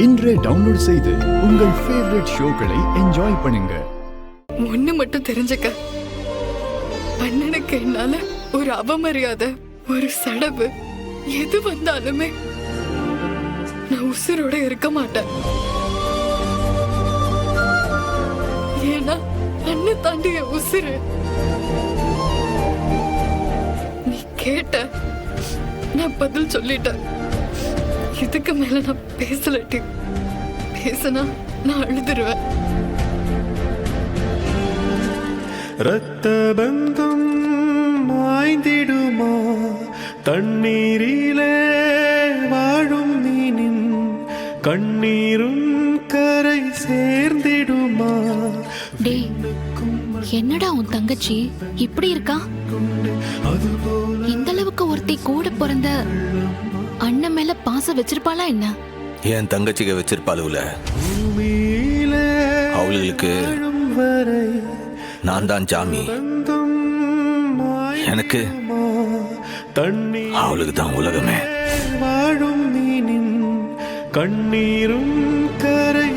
இன்றே டவுன்லோட் செய்து உங்கள் ஃபேவரட் ஷோக்களை என்ஜாய் பண்ணுங்க. ஒண்ணு மட்டும் தெரிஞ்சுக்க, அண்ணனுக்கு என்னால ஒரு அவமரியாதை, ஒரு சடவு எது வந்தாலுமே நான் உசுரோட இருக்க மாட்டேன். ஏன்னா அண்ணன் தாண்டி என் உசுரு. நீ கேட்ட, நான் பதில் சொல்லிட்டேன். இதுக்கு மேல நான் பேசலட்டி, பேசினா நான் அழுதுருவேன். ரத்த பந்தம் மாய்ந்திடுமா தண்ணீரிலே வாழும் மீனின் கண்ணீரும் கரை சேர்ந்திடுமா? டேய், என்னடா உன் தங்கச்சி இப்படி இருக்கா? இந்த அளவுக்கு ஒருத்தி கூட பிறந்த அண்ணன் மேல பாசம் வச்சிருப்பாளா என்ன? என் தங்கச்சிக்கு வச்சிருப்பாளுல, அவளுக்கு நான் தான் ஜாமி, எனக்கு அவளுக்கு தான் உலகமே. வாழும் மீனின் கண்ணீரும் கரை